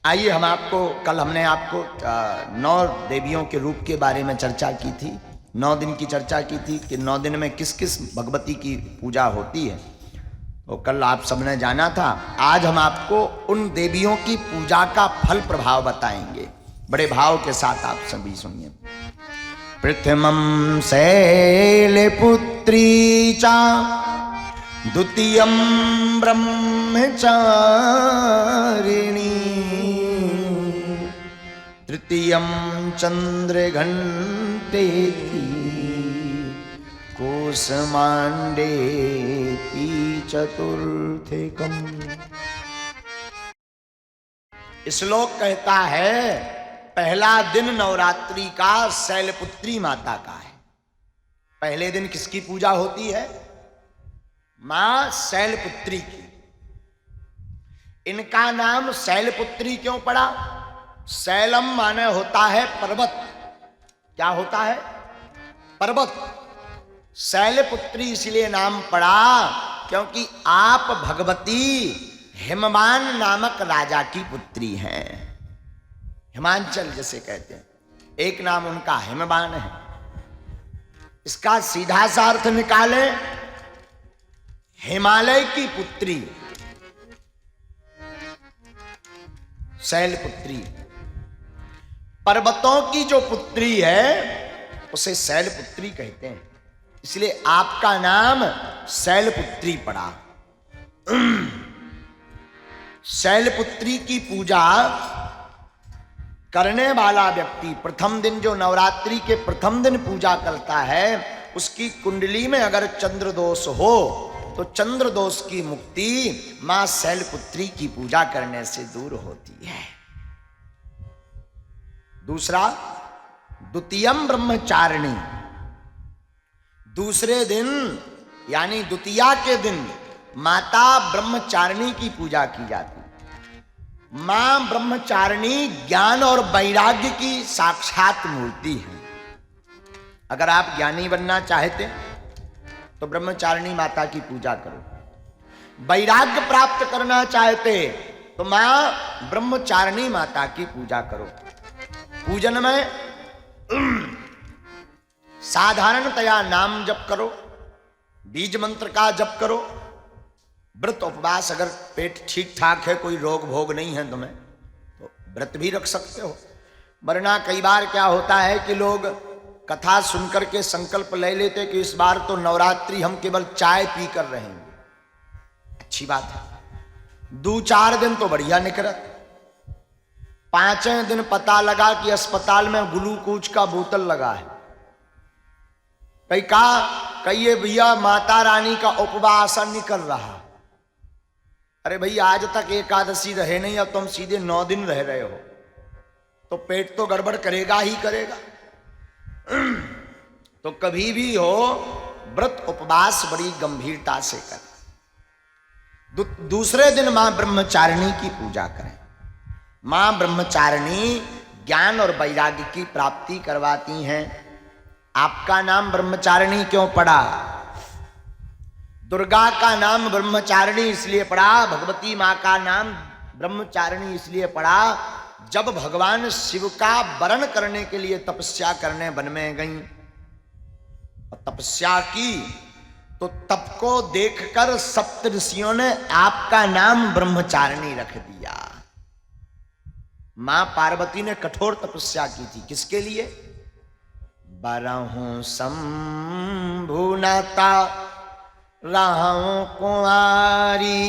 आइए हम आपको कल हमने आपको 9 देवियों के रूप के बारे में चर्चा की थी। 9 दिन की चर्चा की थी कि 9 दिन में किस किस भगवती की पूजा होती है। तो कल आप सबने जाना था। आज हम आपको उन देवियों की पूजा का फल प्रभाव बताएंगे। बड़े भाव के साथ आप सभी सुनिए। प्रथमं शैलपुत्री चा द्वितीयं ब्रह्मचारिणी तृतीयं चंद्रघंटेति कोसमांडेति चतुर्थकम्। श्लोक कहता है पहला दिन नवरात्रि का शैलपुत्री माता का है। पहले दिन किसकी पूजा होती है? मां शैलपुत्री की। इनका नाम शैलपुत्री क्यों पड़ा? शैलम माने होता है पर्वत। क्या होता है? पर्वत। शैलपुत्री इसलिए नाम पड़ा क्योंकि आप भगवती हिमवान नामक राजा की पुत्री हैं। हिमांचल जैसे कहते हैं, एक नाम उनका हिमवान है। इसका सीधा सा अर्थ निकाले, हिमालय की पुत्री शैलपुत्री। पर्वतों की जो पुत्री है उसे शैलपुत्री कहते हैं। इसलिए आपका नाम शैलपुत्री पड़ा। शैलपुत्री की पूजा करने वाला व्यक्ति प्रथम दिन, जो नवरात्रि के प्रथम दिन पूजा करता है, उसकी कुंडली में अगर चंद्र दोष हो तो चंद्र दोष की मुक्ति मां शैलपुत्री की पूजा करने से दूर होती है। दूसरा, द्वितीयम ब्रह्मचारिणी। दूसरे दिन यानी द्वितीया के दिन माता ब्रह्मचारिणी की पूजा की जाती है। मां ब्रह्मचारिणी ज्ञान और वैराग्य की साक्षात मूर्ति है। अगर आप ज्ञानी बनना चाहते तो ब्रह्मचारिणी माता की पूजा करो। वैराग्य प्राप्त करना चाहते तो मां ब्रह्मचारिणी माता की पूजा करो। पूजन में साधारणतया नाम जप करो, बीज मंत्र का जप करो, व्रत उपवास, अगर पेट ठीक ठाक है, कोई रोग भोग नहीं है तुम्हें, तो व्रत भी रख सकते हो। वरना कई बार क्या होता है कि लोग कथा सुनकर के संकल्प ले लेते कि इस बार तो नवरात्रि हम केवल चाय पी कर रहेंगे। अच्छी बात है, 2-4 दिन तो बढ़िया निकलत। 5वें दिन पता लगा कि अस्पताल में ग्लूकोज का बोतल लगा है। कहिए भैया माता रानी का उपवास निकल रहा। अरे भाई आज तक एकादशी रहे नहीं, अब तुम सीधे 9 दिन रह रहे हो, तो पेट तो गड़बड़ करेगा ही करेगा। तो कभी भी हो व्रत उपवास बड़ी गंभीरता से करें। दूसरे दिन मां ब्रह्मचारिणी की पूजा करें। मां ब्रह्मचारिणी ज्ञान और वैराग्य की प्राप्ति करवाती हैं। आपका नाम ब्रह्मचारिणी क्यों पड़ा? दुर्गा का नाम ब्रह्मचारिणी इसलिए पड़ा, भगवती मां का नाम ब्रह्मचारिणी इसलिए पड़ा, जब भगवान शिव का वरण करने के लिए तपस्या करने वन में गईं और तपस्या की, तो तप को देखकर सप्त ऋषियों ने आपका नाम ब्रह्मचारिणी रख दिया। मां पार्वती ने कठोर तपस्या की थी। किसके लिए? बरहूं शंभुनाता रहूं कुंवारी।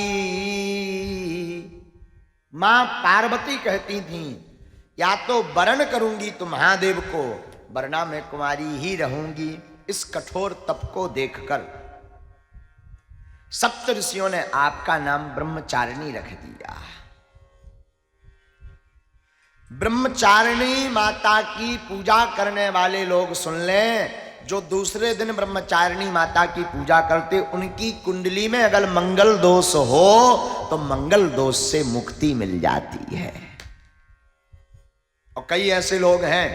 मां पार्वती कहती थी या तो वरण करूंगी तो महादेव को, वरना मैं कुंवारी ही रहूंगी। इस कठोर तप को देखकर सप्त ऋषियों ने आपका नाम ब्रह्मचारिणी रख दिया। ब्रह्मचारिणी माता की पूजा करने वाले लोग सुन लें, जो दूसरे दिन ब्रह्मचारिणी माता की पूजा करते, उनकी कुंडली में अगर मंगल दोष हो तो मंगल दोष से मुक्ति मिल जाती है। और कई ऐसे लोग हैं,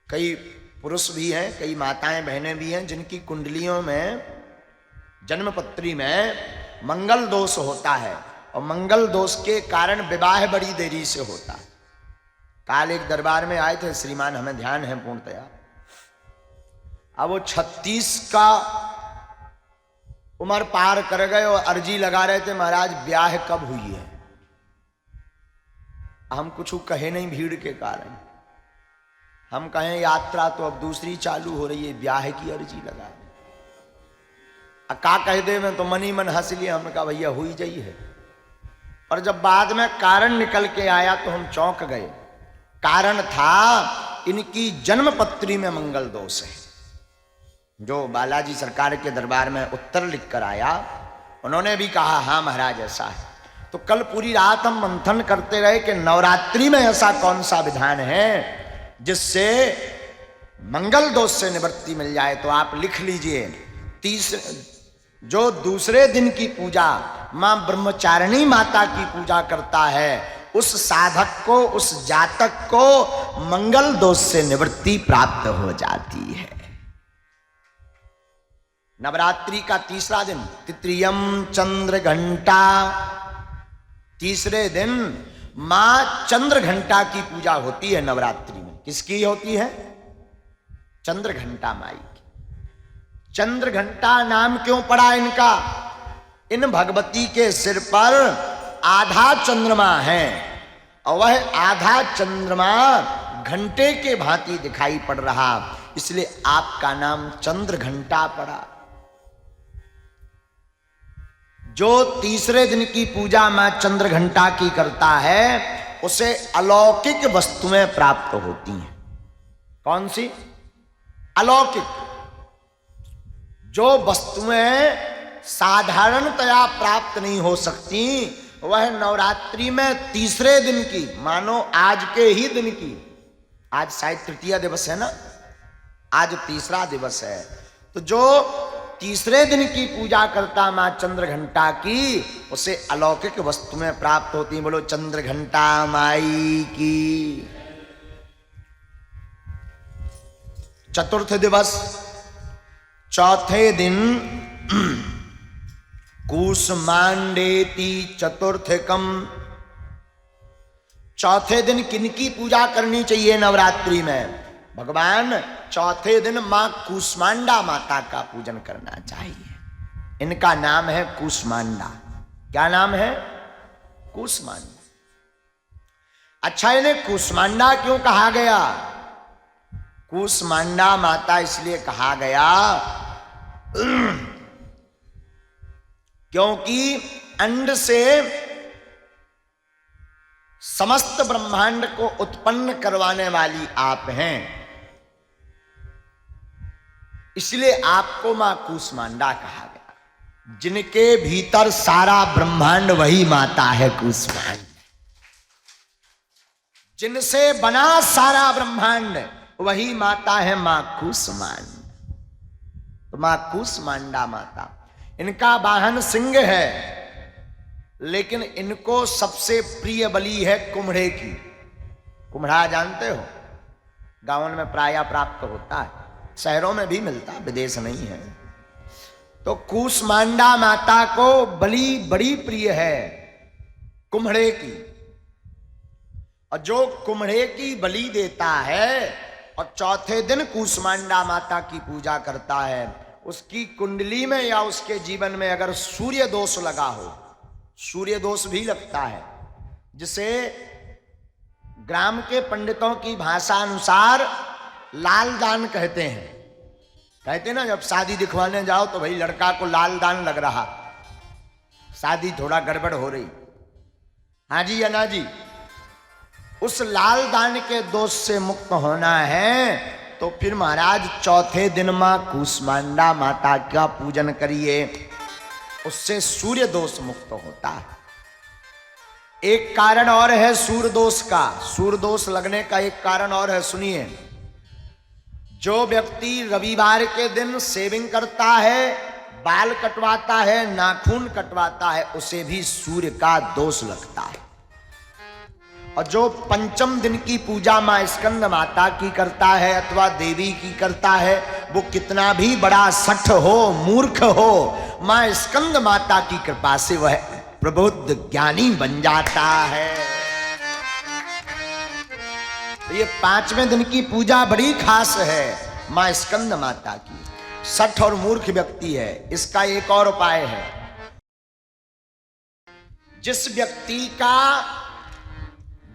कई पुरुष भी हैं, कई माताएं बहनें भी हैं, जिनकी कुंडलियों में, जन्मपत्री में मंगल दोष होता है। और मंगल दोष के कारण विवाह बड़ी देरी से होता है। काल एक दरबार में आए थे श्रीमान, हमें ध्यान है पूर्णतया, अब वो 36 का उम्र पार कर गए और अर्जी लगा रहे थे, महाराज ब्याह कब हुई है। हम कुछ कहे नहीं भीड़ के कारण, हम कहें यात्रा तो अब दूसरी चालू हो रही है, ब्याह की अर्जी लगा रहे। का कह दे में तो मन ही मन हंस लिया, हमने कहा भैया हुई जाई है। और जब बाद में कारण निकल के आया तो हम चौंक गए। कारण था इनकी जन्मपत्री में मंगल दोष है। जो बालाजी सरकार के दरबार में उत्तर लिख कर आया, उन्होंने भी कहा हाँ महाराज ऐसा है। तो कल पूरी रात हम मंथन करते रहे कि नवरात्रि में ऐसा कौन सा विधान है जिससे मंगल दोष से निवृत्ति मिल जाए। तो आप लिख लीजिए, जो दूसरे दिन की पूजा मां ब्रह्मचारिणी माता की पूजा करता है, उस साधक को, उस जातक को मंगल दोष से निवृत्ति प्राप्त हो जाती है। नवरात्रि का तीसरा दिन तृतीयम चंद्र घंटा, तीसरे दिन मां चंद्र घंटा की पूजा होती है नवरात्रि में। किसकी होती है? चंद्र घंटा माई की। चंद्र घंटा नाम क्यों पड़ा इनका? इन भगवती के सिर पर आधा चंद्रमा है और वह आधा चंद्रमा घंटे के भांति दिखाई पड़ रहा, इसलिए आपका नाम चंद्र घंटा पड़ा। जो तीसरे दिन की पूजा मां चंद्र घंटा की करता है उसे अलौकिक वस्तुएं प्राप्त होती हैं। कौन सी? अलौकिक। जो वस्तुएं साधारणतया प्राप्त नहीं हो सकती, वह नवरात्रि में तीसरे दिन की, मानो आज के ही दिन की, आज शायद तृतीया दिवस है ना, आज तीसरा दिवस है, तो जो तीसरे दिन की पूजा करता मां चंद्र घंटा की, उसे अलौकिक वस्तुएं प्राप्त होती। बोलो चंद्र घंटा माई की। चतुर्थ दिवस, चौथे दिन कूष्मांडेति चतुर्थकम। चौथे दिन किनकी पूजा करनी चाहिए नवरात्रि में? भगवान चौथे दिन मां कूष्मांडा माता का पूजन करना चाहिए। इनका नाम है कूष्मांडा। क्या नाम है? कूष्मांडा। अच्छा, इन्हें कूष्मांडा क्यों कहा गया? कूष्मांडा माता इसलिए कहा गया क्योंकि अंड से समस्त ब्रह्मांड को उत्पन्न करवाने वाली आप हैं, इसलिए आपको मां कूष्मांडा कहा गया। जिनके भीतर सारा ब्रह्मांड वही माता है कूष्मांडा। जिनसे बना सारा ब्रह्मांड वही माता है मां कूष्मांडा। तो मां कूष्मांडा माता, इनका वाहन सिंह है, लेकिन इनको सबसे प्रिय बलि है कुम्हड़े की। कुम्हड़ा जानते हो? गांवों में प्रायः प्राप्त होता है, शहरों में भी मिलता, विदेश नहीं है। तो कूष्मांडा माता को बलि बड़ी प्रिय है कुम्हड़े की। और जो कुम्हड़े की बलि देता है और चौथे दिन कूष्मांडा माता की पूजा करता है, उसकी कुंडली में या उसके जीवन में अगर सूर्य दोष लगा हो, सूर्य दोष भी लगता है, जिसे ग्राम के पंडितों की भाषा अनुसार लाल दान कहते हैं। कहते ना, जब शादी दिखवाने जाओ तो भाई लड़का को लाल दान लग रहा, शादी थोड़ा गड़बड़ हो रही, हाँ जी या ना जी। उस लाल दान के दोष से मुक्त होना है तो फिर महाराज चौथे दिन मां कूष्मांडा माता का पूजन करिए, उससे सूर्य दोष मुक्त होता है। एक कारण और है सूर्य दोष का, सूर्य दोष लगने का एक कारण और है, सुनिए। जो व्यक्ति रविवार के दिन शेविंग करता है, बाल कटवाता है, नाखून कटवाता है, उसे भी सूर्य का दोष लगता है। और जो पंचम दिन की पूजा मां स्कंद माता की करता है अथवा देवी की करता है, वो कितना भी बड़ा सठ हो, मूर्ख हो, मां स्कंद माता की कृपा से वह प्रबुद्ध ज्ञानी बन जाता है। तो ये 5वें दिन की पूजा बड़ी खास है मां स्कंद माता की। सठ और मूर्ख व्यक्ति है, इसका एक और उपाय है। जिस व्यक्ति का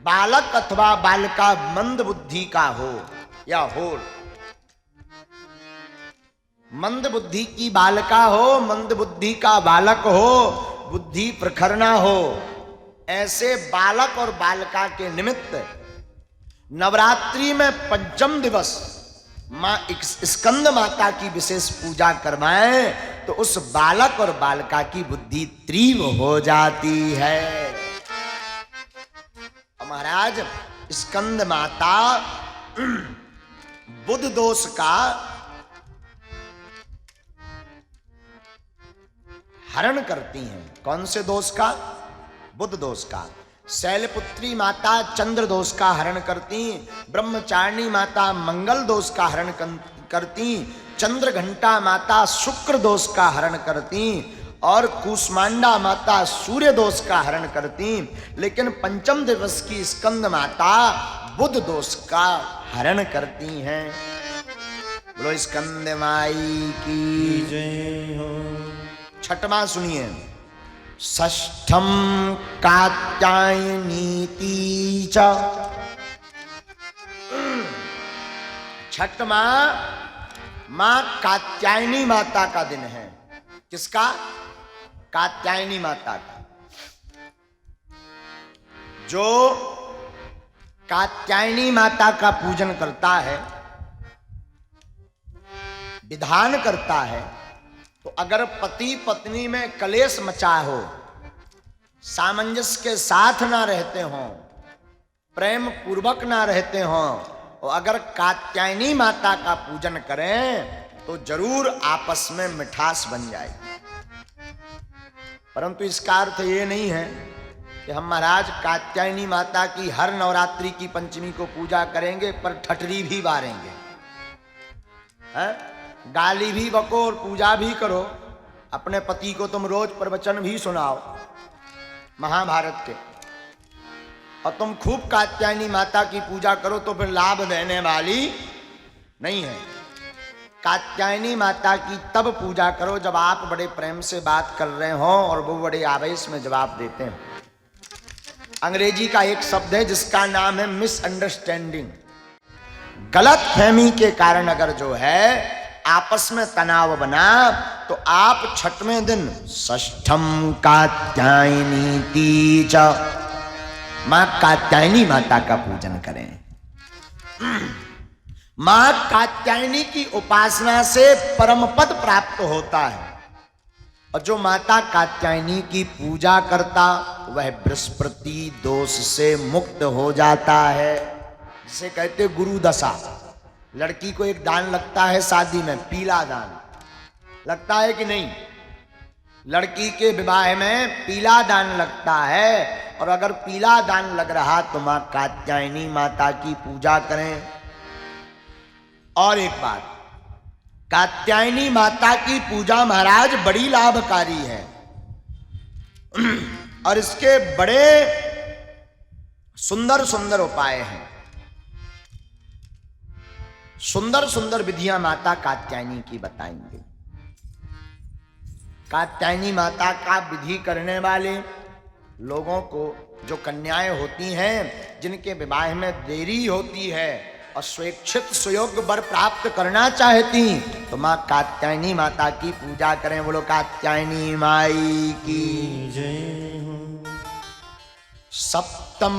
बालक अथवा बालिका मंद बुद्धि का हो या हो, मंद बुद्धि की बालिका हो, मंद बुद्धि का बालक हो, बुद्धि प्रखर ना हो, ऐसे बालक और बालिका के निमित्त नवरात्रि में 5म दिवस मां स्कंद माता की विशेष पूजा करवाएं तो उस बालक और बालिका की बुद्धि तीव्र हो जाती है। महाराज स्कंद माता बुध दोष का हरण करती हैं। कौन से दोष का? बुध दोष का। शैलपुत्री माता चंद्र दोष का हरण करती, ब्रह्मचारिणी माता मंगल दोष का हरण करती, चंद्र घंटा माता शुक्र दोष का हरण करती और कूष्मांडा माता सूर्य दोष का हरण करती। लेकिन 5म दिवस की स्कंद माता बुध दोष का हरण करती हैं। बोलो स्कंद माई की जय हो। छठवां सुनिए। षष्ठम कात्यायनीति च। छठवां मां कात्यायनी माता का दिन है। किसका? कात्यायनी माता का। जो कात्यायनी माता का पूजन करता है, विधान करता है, तो अगर पति पत्नी में कलेश मचा हो, सामंजस्य के साथ ना रहते हो, प्रेम पूर्वक ना रहते हो, और अगर कात्यायनी माता का पूजन करें तो जरूर आपस में मिठास बन जाएगी। परंतु इसका अर्थ ये नहीं है कि हम महाराज कात्यायनी माता की हर नवरात्रि की पंचमी को पूजा करेंगे पर ठटरी भी बारेंगे, गाली भी बको और पूजा भी करो। अपने पति को तुम रोज प्रवचन भी सुनाओ महाभारत के, और तुम खूब कात्यायनी माता की पूजा करो तो फिर लाभ देने वाली नहीं है। कात्यायनी माता की तब पूजा करो जब आप बड़े प्रेम से बात कर रहे हो और वो बड़े आवेश में जवाब देते हैं। अंग्रेजी का एक शब्द है जिसका नाम है मिसअंडरस्टैंडिंग। गलत फहमी के कारण अगर जो है आपस में तनाव बना तो आप 6वें दिन षष्ठम कात्यायनीति च, मां कात्यायनी माता का पूजन करें। मां कात्यायनी की उपासना से परम पद प्राप्त होता है, और जो माता कात्यायनी की पूजा करता वह बृहस्पति दोष से मुक्त हो जाता है, जिसे कहते गुरु दशा। लड़की को एक दान लगता है शादी में, पीला दान लगता है कि नहीं? लड़की के विवाह में पीला दान लगता है, और अगर पीला दान लग रहा तो मां कात्यायनी माता की पूजा करें। और एक बात, कात्यायनी माता की पूजा महाराज बड़ी लाभकारी है, और इसके बड़े सुंदर सुंदर उपाय हैं, सुंदर सुंदर विधियां माता कात्यायनी की बताएंगे। कात्यायनी माता का विधि करने वाले लोगों को, जो कन्याएं होती हैं जिनके विवाह में देरी होती है और स्वेच्छित सुयोग्य वर प्राप्त करना चाहती, तो मां कात्यायनी माता की पूजा करें। बोलो कात्यायनी माई की जय हो। सप्तम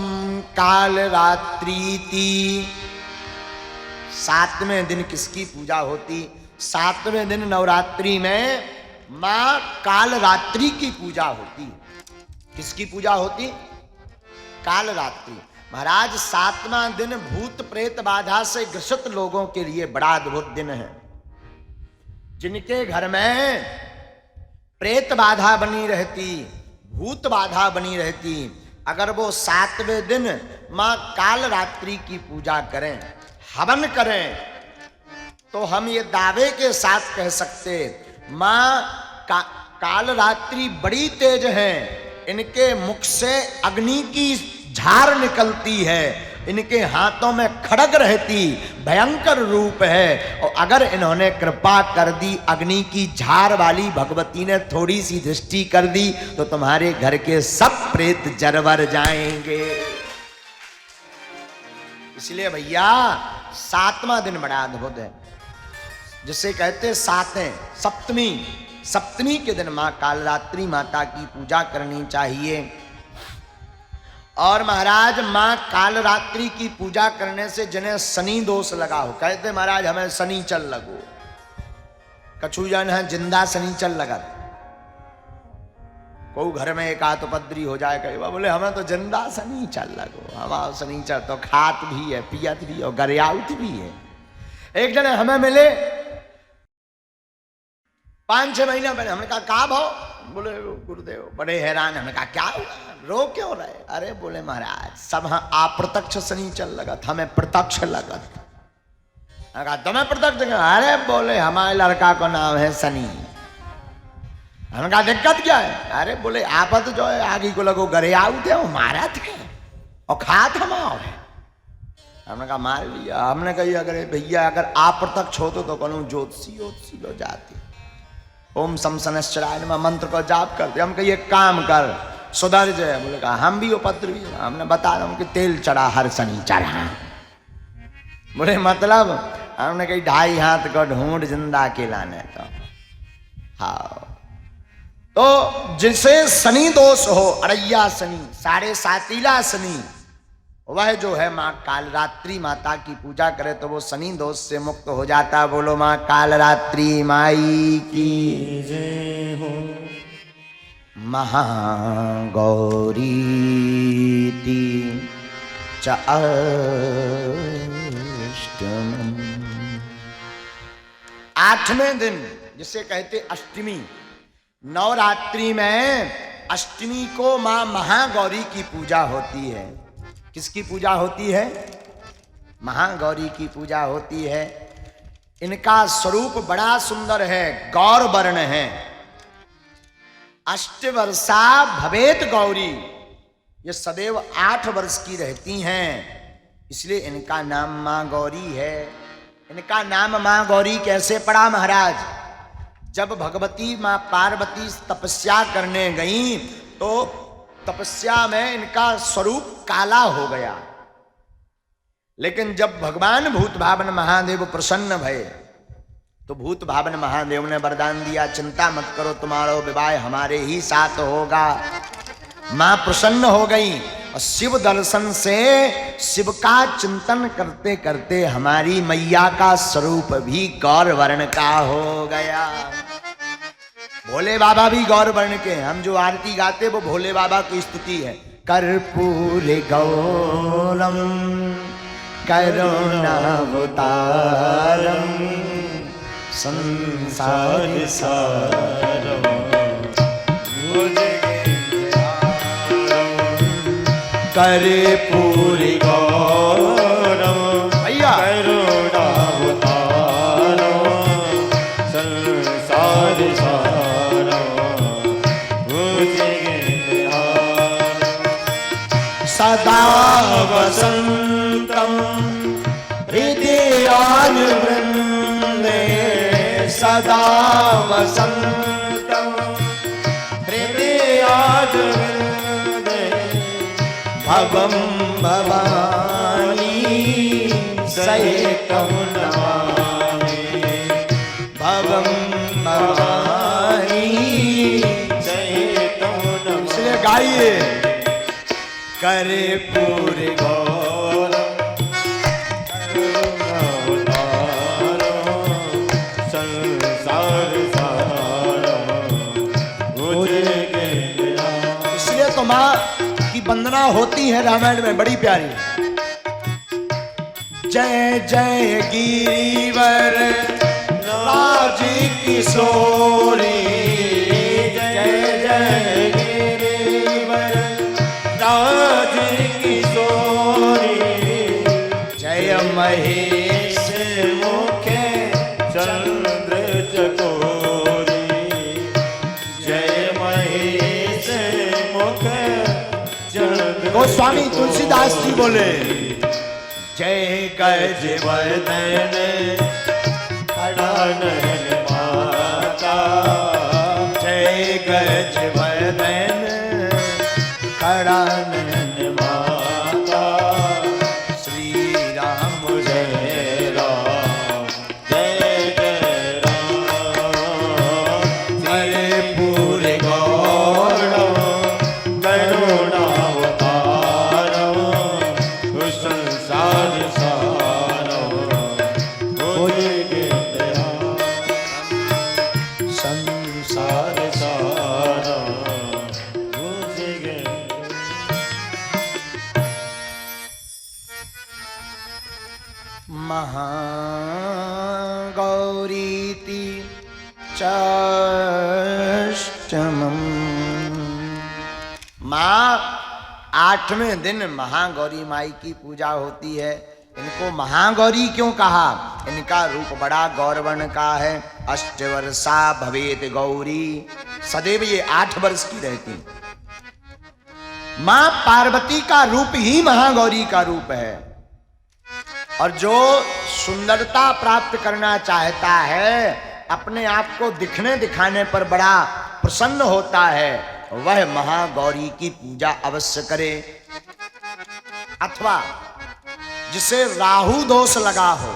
काल रात्रीति। 7वें दिन किसकी पूजा होती? 7वें दिन नवरात्रि में मां काल रात्रि की पूजा होती। किसकी पूजा होती? काल रात्रि। महाराज 7वां दिन भूत प्रेत बाधा से ग्रसित लोगों के लिए बड़ा अद्भुत दिन है। जिनके घर में प्रेत बाधा बनी रहती, भूत बाधा बनी रहती, अगर वो 7वें दिन मां काल रात्रि की पूजा करें, हवन करें, तो हम ये दावे के साथ कह सकते मां काल रात्रि बड़ी तेज है, इनके मुख से अग्नि की झार निकलती है, इनके हाथों में खड़ग रहती, भयंकर रूप है। और अगर इन्होंने कृपा कर दी, अग्नि की झार वाली भगवती ने थोड़ी सी दृष्टि कर दी, तो तुम्हारे घर के सब प्रेत जरवर जाएंगे। इसलिए भैया 7वां दिन बड़ा अद्भुत है, जिसे कहते सातें सप्तमी। सप्तमी के दिन मां कालरात्रि माता की पूजा करनी चाहिए। और महाराज मां कालरात्रि की पूजा करने से जिन्हें शनि दोष लगा हो, कहते महाराज हमें शनि चल लगो, कछु जन है जिंदा शनि चल लगा। कोई घर में एक आत उपद्री हो जाए, कई बार बोले हमें तो जिंदा शनि चल लगो, हमारा शनि चल तो खात भी है, पियत भी और गरियाउत भी है। एक जने हमें मिले 5-6 महीना पहले, हमने कहा का भाव, बोले गुरुदेव बड़े हैरान। हमने कहा क्या हुआ, रो क्यों रहे? अरे बोले महाराज सब अप्रत्यक्ष शनि चल लगत, हमें प्रत्यक्ष लगत। कहा तुम्हें प्रत्यक्ष? अरे बोले हमारे लड़का को नाम है शनि। हमने कहा दिक्कत क्या है? अरे बोले आपत जो है आगे को लगो गरे आउते हो, मारा थे और खात हमारे। हमने कहा मार लिया। हमने कही अगर भैया अगर अप्रत्यक्ष होते तो कहूँ ज्योतिषी लो जाती, ओम सम शनैश्चराय नमः मंत्र को जाप करते। हम कहिए काम कर सुधर जाए। बोले कहा हम भी उपद्रवी। हमने बता रहा हूँ कि तेल चढ़ा हर शनि चढ़ा। बोले मतलब? हमने कही 2.5 हाथ का ढूंढ जिंदा के लाने तो। हाँ, तो जिसे शनि दोष हो, अड़ैया शनि, 7.5 शनि, वह जो है माँ कालरात्रि माता की पूजा करे तो वो शनि दोष से मुक्त हो जाता। बोलो माँ कालरात्रि माई की जय हो। महागौरी च अष्टमी, 8वें दिन जिसे कहते अष्टमी। नवरात्रि में अष्टमी को मां महागौरी की पूजा होती है। किसकी पूजा होती है? महागौरी की पूजा होती है। इनका स्वरूप बड़ा सुंदर है, गौर वर्ण है। 8 वर्षा भवेत गौरी, ये सदैव 8 वर्ष की रहती हैं, इसलिए इनका नाम मां गौरी है। इनका नाम मां गौरी कैसे पड़ा महाराज? जब भगवती मां पार्वती तपस्या करने गई तो तपस्या में इनका स्वरूप काला हो गया, लेकिन जब भगवान भूत भावन महादेव प्रसन्न भये तो भूत भावन महादेव ने वरदान दिया, चिंता मत करो, तुम्हारा विवाह हमारे ही साथ होगा। मां प्रसन्न हो गई और शिव दर्शन से, शिव का चिंतन करते करते हमारी मैया का स्वरूप भी गौर वर्ण का हो गया। भोले बाबा भी गौर वर्ण के, हम जो आरती गाते वो भोले बाबा की स्तुति है। कर्पूर गौरम करुणावतारम संसार सारम कर्पूर गौरम भैया करुणावतारम संसार सदा वसंतम हृदयानुवृंदे, सदा वसंतम हृदयानुवृंदे, भवम भवानी सहितं नमामि, भवम भवानी सहितं नमामि। इसलिए गाइए कर्पूर गौरम संसार सारम। इसलिए तो माँ की वंदना होती है रामायण में बड़ी प्यारी। जय जय गिरिवर राज किशोरी, जय जय गिरिवर राज किशोरी, जय महेश मुखे चंद्र चकोरी, जय महेश मुख स्वामी तुलसीदास जी बोले, जय गज वदन खड़ानन माता, जय गज वदन खड़ानन माता, श्री राम जय राम, जय जय राम, हरे पूरे गौर संसार सारो महागौरीति चाष्टमम्। माँ 8वें दिन महागौरी माई की पूजा होती है। इनको महागौरी क्यों कहा? इनका रूप बड़ा गौरवर्ण का है। 8 वर्षा भवेत गौरी, सदैव ये 8 वर्ष की रहती। मां पार्वती का रूप ही महागौरी का रूप है। और जो सुंदरता प्राप्त करना चाहता है, अपने आप को दिखने दिखाने पर बड़ा प्रसन्न होता है, वह महागौरी की पूजा अवश्य करे। अथवा जिसे राहु दोष लगा हो,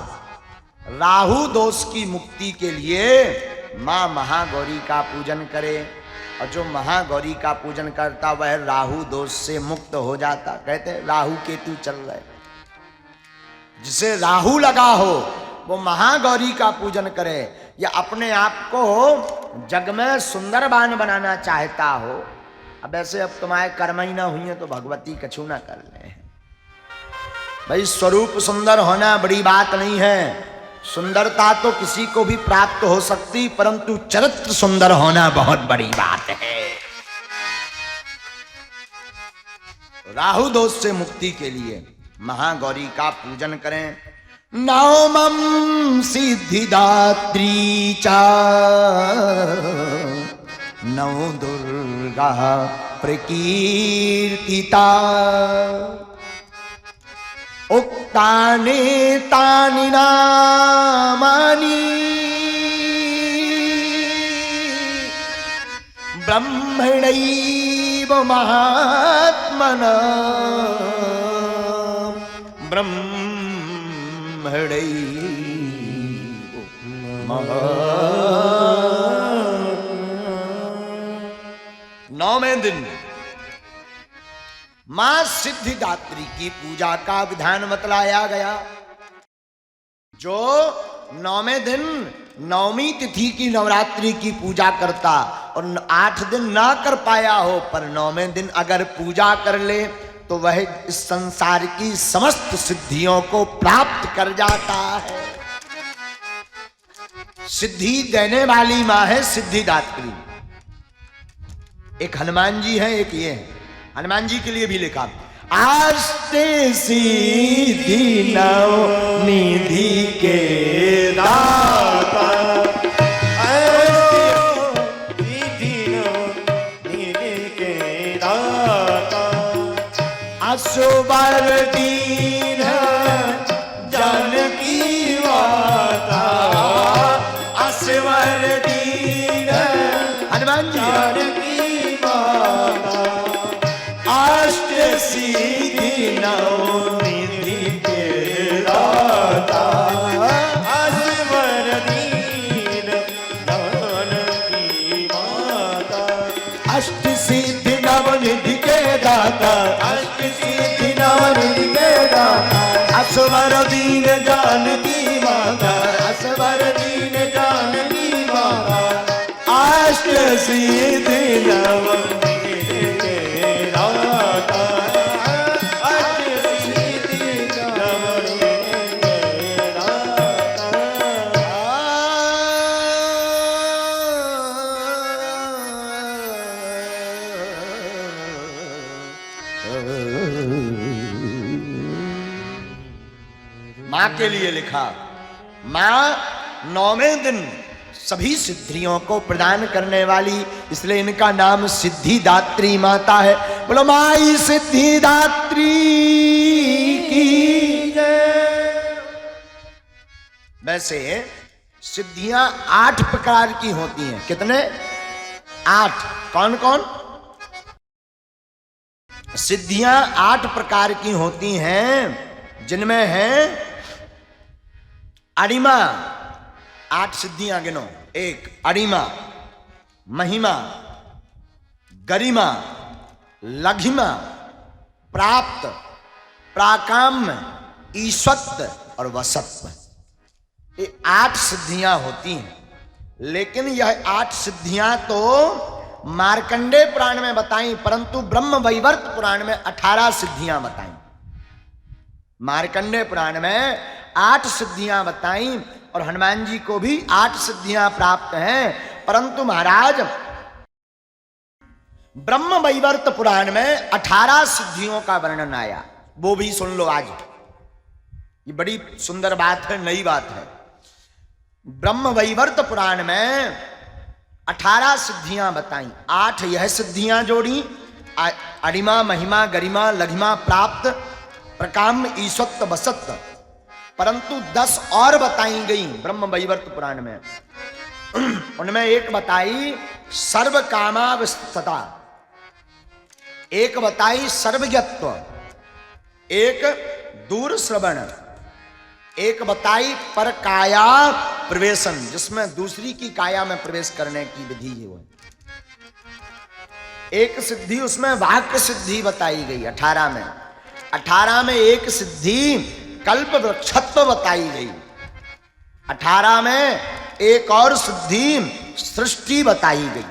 राहु दोष की मुक्ति के लिए मां महागौरी का पूजन करे। और जो महागौरी का पूजन करता वह राहु दोष से मुक्त हो जाता। कहते हैं राहु केतु चल रहे, जिसे राहु लगा हो वो महागौरी का पूजन करे। या अपने आप को जग में सुंदरबान बनाना चाहता हो, अब ऐसे अब तुम्हारे कर्म ही ना हुई है तो भगवती कछु ना कर ले। भाई स्वरूप सुंदर होना बड़ी बात नहीं है, सुंदरता तो किसी को भी प्राप्त हो सकती, परंतु चरित्र सुंदर होना बहुत बड़ी बात है। राहु दोष से मुक्ति के लिए महागौरी का पूजन करें। नवमं सिद्धिदात्री चा नव दुर्गा प्रकीर्तिता, उक्तानि तानि नामानि ब्रह्मणैव महात्मना, ब्रह्मणैव महात्मना। 9वें दिन मां सिद्धिदात्री की पूजा का विधान बतलाया गया। जो 9वें दिन नवमी तिथि की नवरात्रि की पूजा करता और 8 दिन ना कर पाया हो, पर 9वें दिन अगर पूजा कर ले तो वह इस संसार की समस्त सिद्धियों को प्राप्त कर जाता है। सिद्धि देने वाली मां है सिद्धिदात्री। एक हनुमान जी है, एक ये है। हनुमान जी के लिए भी लिखा, आस्ते सिद्धि नव निधि के दाता, असुबर दीन जानकी माता, असुबर दीन हनुमान जी जानकी माता, अष्ट सिद्धि नवनिधि के दाता, असुबर दीन जानकी माता, अष्ट सिद्धि नवनिधि के दाता, असवर दीन जानकी माता, असवर दीन जानकी माता, अष्ट सिद्धि नवनिधि के दाता, अष्ट सिद्धि नवनिधि के दाता। मां के लिए लिखा, मां 9वें दिन सभी सिद्धियों को प्रदान करने वाली, इसलिए इनका नाम सिद्धिदात्री माता है। बोलो माई सिद्धिदात्री की जय। वैसे सिद्धियां 8 प्रकार की होती हैं। कितने? 8। कौन कौन? सिद्धियां 8 प्रकार की होती हैं, जिनमें है अरिमा। 8 सिद्धियां गिनो। 1 अरिमा, महिमा, गरिमा, लघिमा, प्राप्त, प्राकाम्य, ईश्वत्व और वसत्व। ये 8 सिद्धियां होती हैं। लेकिन यह 8 सिद्धियां तो मार्कंडेय पुराण में बताई, परंतु ब्रह्म वैवर्त पुराण में 18 सिद्धियां बताई। मार्कंडेय पुराण में 8 सिद्धियां बताई और हनुमान जी को भी 8 सिद्धियां प्राप्त हैं। परंतु महाराज ब्रह्म वैवर्त पुराण में 18 सिद्धियों का वर्णन आया। वो भी सुन लो आज। ये बड़ी सुंदर बात है, नई बात है। ब्रह्म वैवर्त पुराण में 18 सिद्धियां बताई। 8 यह सिद्धियां जोड़ी, अरिमा, महिमा, गरिमा, लघिमा, प्राप्त, प्रकाम्य, ईश्वत्व, वसत्व। परंतु 10 और बताई गई ब्रह्म वैवर्त पुराण में। उनमें एक बताई सर्व कामावस्थता, एक बताई सर्वज्ञत्व, एक दूर श्रवण, एक बताई पर काया प्रवेशन, जिसमें दूसरी की काया में प्रवेश करने की विधि है। एक सिद्धि उसमें वाक्य सिद्धि बताई गई 18 में। 18 में एक सिद्धि कल्प वृक्षत्व बताई गई। 18 में एक और सिद्धि सृष्टि बताई गई।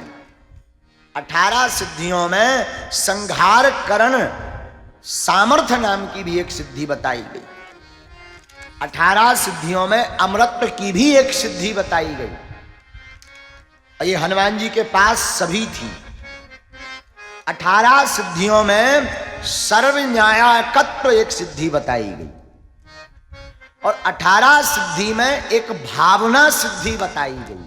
18 सिद्धियों में संहार करण सामर्थ्य नाम की भी एक सिद्धि बताई गई। 18 सिद्धियों में अमरत्व की भी एक सिद्धि बताई गई। ये हनुमान जी के पास सभी थी। 18 सिद्धियों में सर्व न्यायकत्व एक सिद्धि बताई गई और 18 सिद्धि में एक भावना सिद्धि बताई गई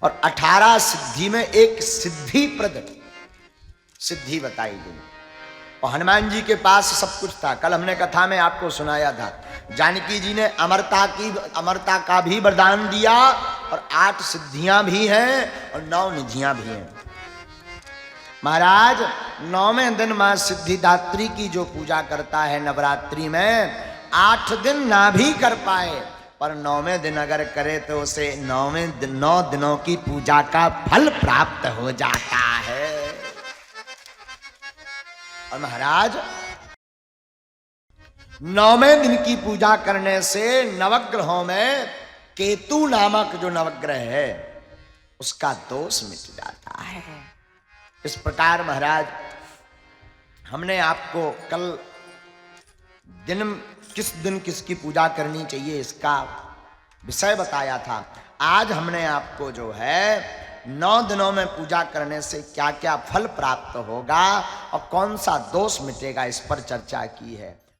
और 18 सिद्धि में एक सिद्धि प्रद सिद्धि बताई गई। और हनुमान जी के पास सब कुछ था। कल हमने कथा में आपको सुनाया था, जानकी जी ने अमरता का भी वरदान दिया और 8 सिद्धियां भी हैं और 9 निधियां भी हैं। महाराज 9वें दिन मां सिद्धिदात्री की जो पूजा करता है नवरात्रि में, 8 दिन ना भी कर पाए पर 9वें दिन अगर करे तो उसे 9 दिनों की पूजा का फल प्राप्त हो जाता है। और महाराज 9वें दिन की पूजा करने से नवग्रहों में केतु नामक जो नवग्रह है उसका दोष मिट जाता है। इस प्रकार महाराज हमने आपको कल किस दिन किसकी पूजा करनी चाहिए इसका विषय बताया था। आज हमने आपको जो है 9 दिनों में पूजा करने से क्या क्या फल प्राप्त होगा और कौन सा दोष मिटेगा इस पर चर्चा की है।